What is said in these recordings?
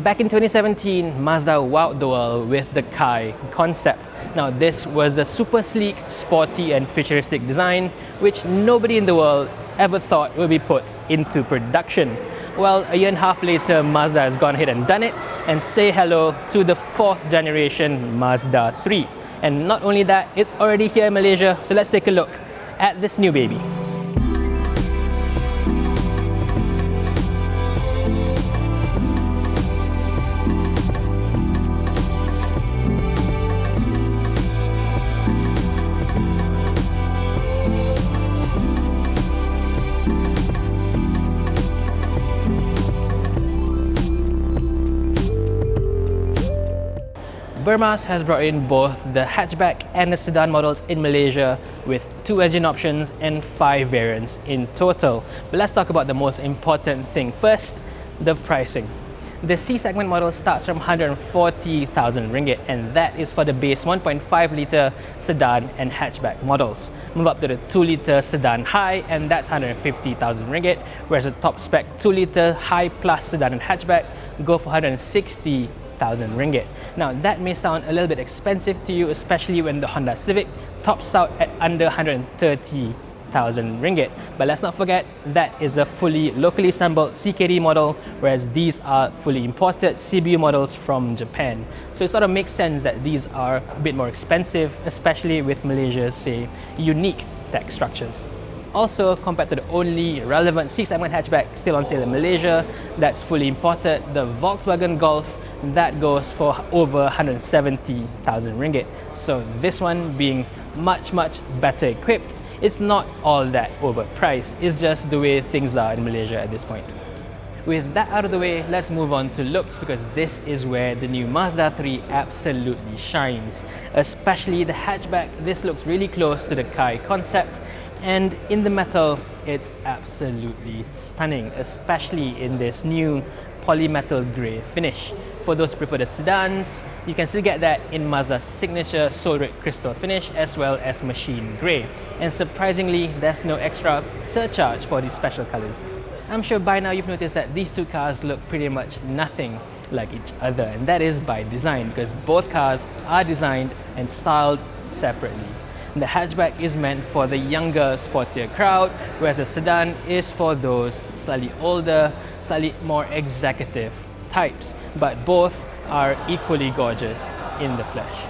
Back in 2017, Mazda wowed the world with the Kai concept. Now this was a super sleek, sporty and futuristic design which nobody in the world ever thought would be put into production. Well, a year and a half later, Mazda has gone ahead and done it, and say hello to the 4th generation Mazda 3. And not only that, it's already here in Malaysia, so let's take a look at this new baby. Burmaz has brought in both the hatchback and the sedan models in Malaysia with 2 engine options and 5 variants in total. But let's talk about the most important thing first, the pricing. The C segment model starts from 140,000 ringgit, and that is for the base 1.5 litre sedan and hatchback models. Move up to the 2 litre sedan high, and that's 150,000 ringgit, whereas the top spec 2 litre high plus sedan and hatchback go for 160,000 ringgit. Now that may sound a little bit expensive to you, especially when the Honda Civic tops out at under 130,000 ringgit. But let's not forget that is a fully locally assembled CKD model, whereas these are fully imported CBU models from Japan. So it sort of makes sense that these are a bit more expensive, especially with Malaysia's, say, unique tax structures. Also, compared to the only relevant C-segment hatchback still on sale in Malaysia that's fully imported, the Volkswagen Golf, that goes for over 170,000 ringgit. So this one being much better equipped, it's not all that overpriced, it's just the way things are in Malaysia at this point. With that out of the way, let's move on to looks, because this is where the new Mazda 3 absolutely shines. Especially the hatchback, this looks really close to the Kai concept, and in the metal, it's absolutely stunning, especially in this new polymetal grey finish. For those who prefer the sedans, you can still get that in Mazda's signature Soul Red crystal finish as well as machine grey. And surprisingly, there's no extra surcharge for these special colours. I'm sure by now you've noticed that these two cars look pretty much nothing like each other, and that is by design, because both cars are designed and styled separately. The hatchback is meant for the younger, sportier crowd, whereas the sedan is for those slightly older, slightly more executive types, but both are equally gorgeous in the flesh.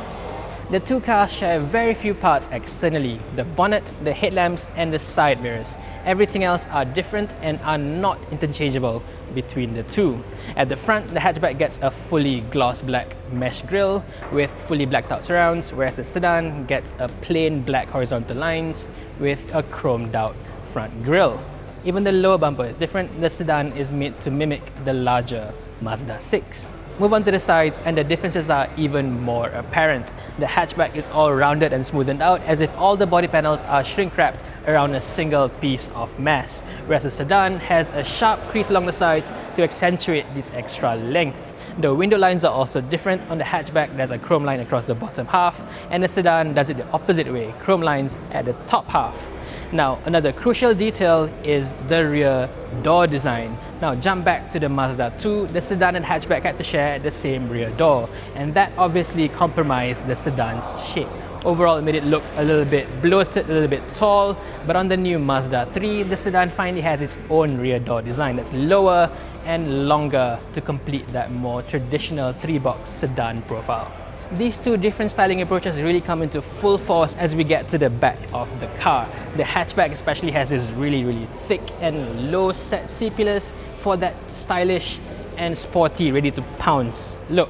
The two cars share very few parts externally: the bonnet, the headlamps and the side mirrors. Everything else are different and are not interchangeable between the two. At the front, the hatchback gets a fully gloss black mesh grille with fully blacked out surrounds, whereas the sedan gets a plain black horizontal lines with a chromed out front grille. Even the lower bumper is different. The sedan is made to mimic the larger Mazda 6. Move on to the sides and the differences are even more apparent. The hatchback is all rounded and smoothened out as if all the body panels are shrink wrapped around a single piece of mass, whereas the sedan has a sharp crease along the sides to accentuate this extra length. The window lines are also different. On the hatchback, there's a chrome line across the bottom half, and the sedan does it the opposite way, chrome lines at the top half. Now, another crucial detail is the rear door design. Now, jump back to the Mazda 2, the sedan and hatchback had to share the same rear door, and that obviously compromised the sedan's shape. Overall, it made it look a little bit bloated, a little bit tall, but on the new Mazda 3, the sedan finally has its own rear door design that's lower and longer to complete that more traditional 3-box sedan profile. These two different styling approaches really come into full force as we get to the back of the car. The hatchback especially has this really thick and low set C-pillars for that stylish and sporty, ready to pounce look.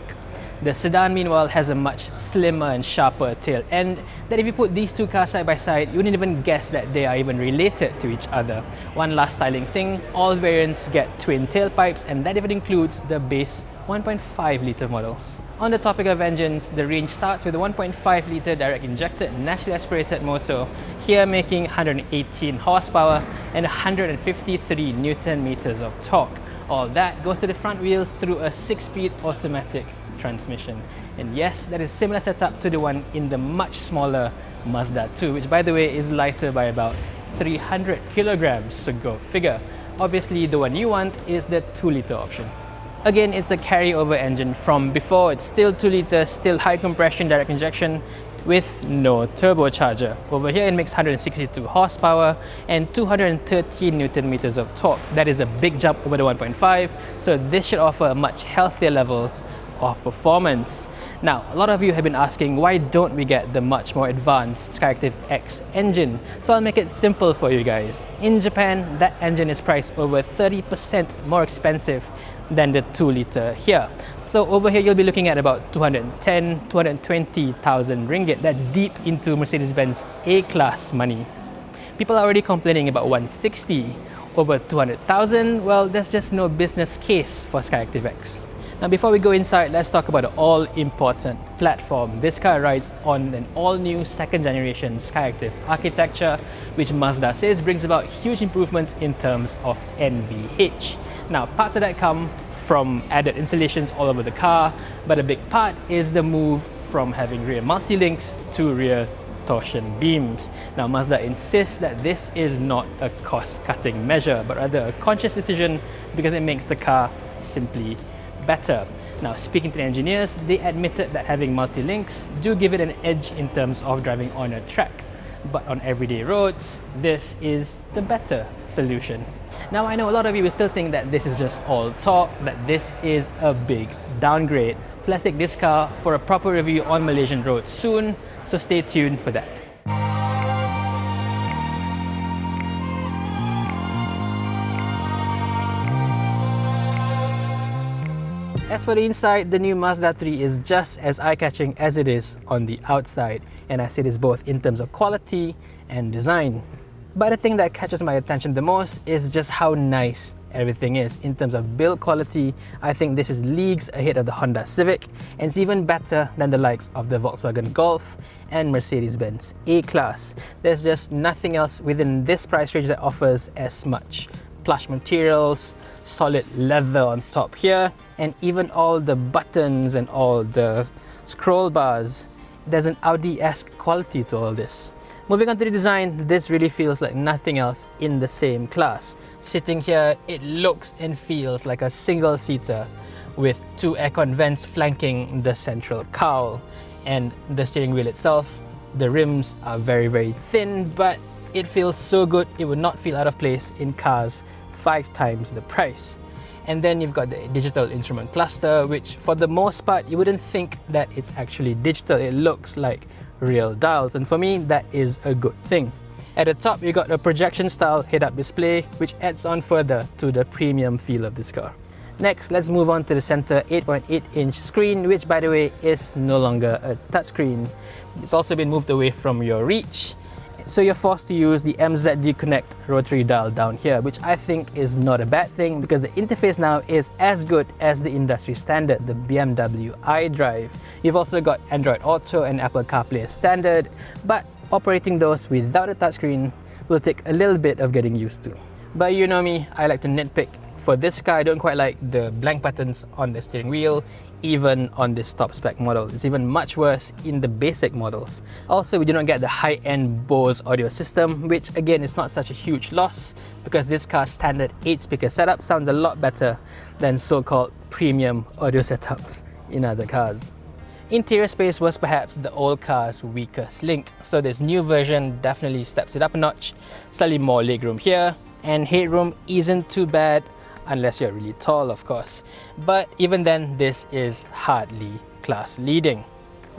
The sedan meanwhile has a much slimmer and sharper tail end that if you put these two cars side by side, you wouldn't even guess that they are even related to each other. One last styling thing, all variants get twin tailpipes, and that even includes the base 1.5 litre models. On the topic of engines, the range starts with a 1.5 litre direct injected naturally aspirated motor, here making 118 horsepower and 153 Newton meters of torque. All that goes to the front wheels through a 6-speed automatic transmission. And yes, that is similar setup to the one in the much smaller Mazda 2, which by the way is lighter by about 300 kilograms, so go figure. Obviously, the one you want is the 2 litre option. Again, it's a carryover engine from before. It's still 2 liters, still high compression direct injection with no turbocharger. Over here it makes 162 horsepower and 213 Newton meters of torque. That is a big jump over the 1.5, so this should offer much healthier levels of performance. Now, a lot of you have been asking, why don't we get the much more advanced Skyactiv-X engine? So I'll make it simple for you guys. In Japan, that engine is priced over 30% more expensive than the 2 liter here. So over here, you'll be looking at about 220,000 ringgit. That's deep into Mercedes-Benz A-Class money. People are already complaining about 160. Over 200,000, well, there's just no business case for Skyactiv-X. Now, before we go inside, let's talk about the all-important platform. This car rides on an all-new second-generation Skyactiv architecture, which Mazda says brings about huge improvements in terms of NVH. Now, parts of that come from added installations all over the car, but a big part is the move from having rear multi-links to rear torsion beams. Now, Mazda insists that this is not a cost-cutting measure, but rather a conscious decision because it makes the car simply better. Now, speaking to the engineers, they admitted that having multi-links do give it an edge in terms of driving on a track. But on everyday roads, this is the better solution. Now, I know a lot of you will still think that this is just all talk, that this is a big downgrade. So let's take this car for a proper review on Malaysian roads soon, so stay tuned for that. As for the inside, the new Mazda 3 is just as eye-catching as it is on the outside, and I say this both in terms of quality and design. But the thing that catches my attention the most is just how nice everything is. In terms of build quality, I think this is leagues ahead of the Honda Civic, and it's even better than the likes of the Volkswagen Golf and Mercedes-Benz A-Class. There's just nothing else within this price range that offers as much. Plush materials, solid leather on top here, and even all the buttons and all the scroll bars. There's an Audi-esque quality to all this. Moving on to the design, this really feels like nothing else in the same class. Sitting here, it looks and feels like a single-seater with 2 aircon vents flanking the central cowl. And the steering wheel itself, the rims are very, very thin, but it feels so good it would not feel out of place in cars 5 times the price. And then you've got the digital instrument cluster, which for the most part you wouldn't think that it's actually digital. It looks like real dials, and for me that is a good thing. At the top you got a projection style head-up display, which adds on further to the premium feel of this car. Next, let's move on to the center 8.8-inch screen, which by the way is no longer a touchscreen. It's also been moved away from your reach, so you're forced to use the MZG Connect rotary dial down here, which I think is not a bad thing because the interface now is as good as the industry standard, the BMW iDrive. You've also got Android Auto and Apple CarPlay as standard, but operating those without a touchscreen will take a little bit of getting used to. But you know me, I like to nitpick. For this car, I don't quite like the blank buttons on the steering wheel, even on this top spec model. It's even much worse in the basic models. Also, we do not get the high-end Bose audio system, which again is not such a huge loss because this car's standard 8-speaker setup sounds a lot better than so-called premium audio setups in other cars. Interior space was perhaps the old car's weakest link, so this new version definitely steps it up a notch. Slightly more legroom here, and headroom isn't too bad, unless you're really tall, of course. But even then, this is hardly class leading.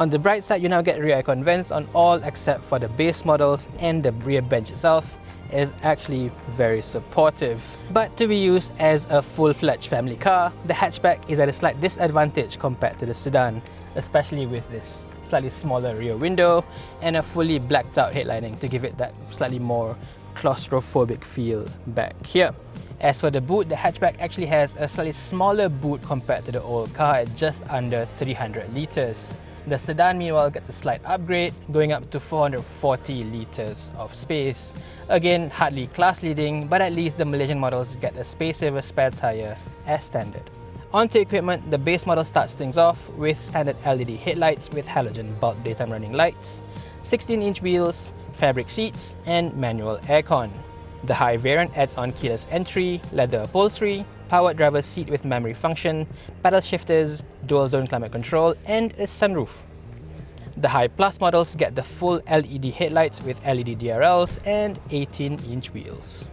On the bright side, you now get rear aircon vents on all except for the base models, and the rear bench itself is actually very supportive. But to be used as a full-fledged family car, the hatchback is at a slight disadvantage compared to the sedan, especially with this slightly smaller rear window and a fully blacked out headlining to give it that slightly more claustrophobic feel back here. As for the boot, the hatchback actually has a slightly smaller boot compared to the old car at just under 300 litres. The sedan meanwhile gets a slight upgrade, going up to 440 litres of space. Again, hardly class leading, but at least the Malaysian models get a space-saver spare tyre as standard. Onto equipment, the base model starts things off with standard LED headlights with halogen bulb daytime running lights, 16-inch wheels, fabric seats, and manual aircon. The high variant adds on keyless entry, leather upholstery, powered driver's seat with memory function, pedal shifters, dual zone climate control, and a sunroof. The High Plus models get the full LED headlights with LED DRLs and 18-inch wheels.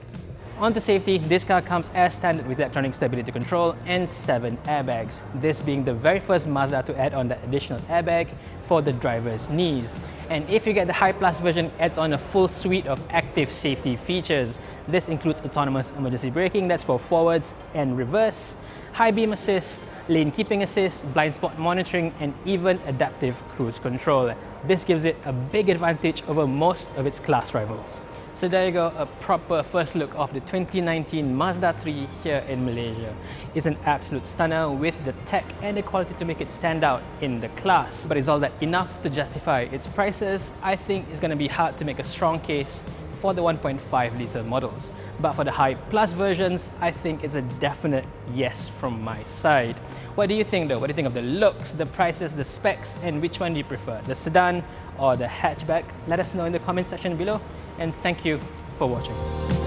On to safety, this car comes as standard with electronic stability control and 7 airbags, this being the very first Mazda to add on that additional airbag for the driver's knees. And if you get the High Plus version, it adds on a full suite of active safety features. This includes autonomous emergency braking, that's for forwards and reverse, high beam assist, lane keeping assist, blind spot monitoring, and even adaptive cruise control. This gives it a big advantage over most of its class rivals. So there you go, a proper first look of the 2019 Mazda 3 here in Malaysia. It's an absolute stunner with the tech and the quality to make it stand out in the class. But is all that enough to justify its prices? I think it's going to be hard to make a strong case for the 1.5 litre models. But for the High Plus versions, I think it's a definite yes from my side. What do you think though? What do you think of the looks, the prices, the specs, and which one do you prefer? The sedan or the hatchback? Let us know in the comment section below. And thank you for watching.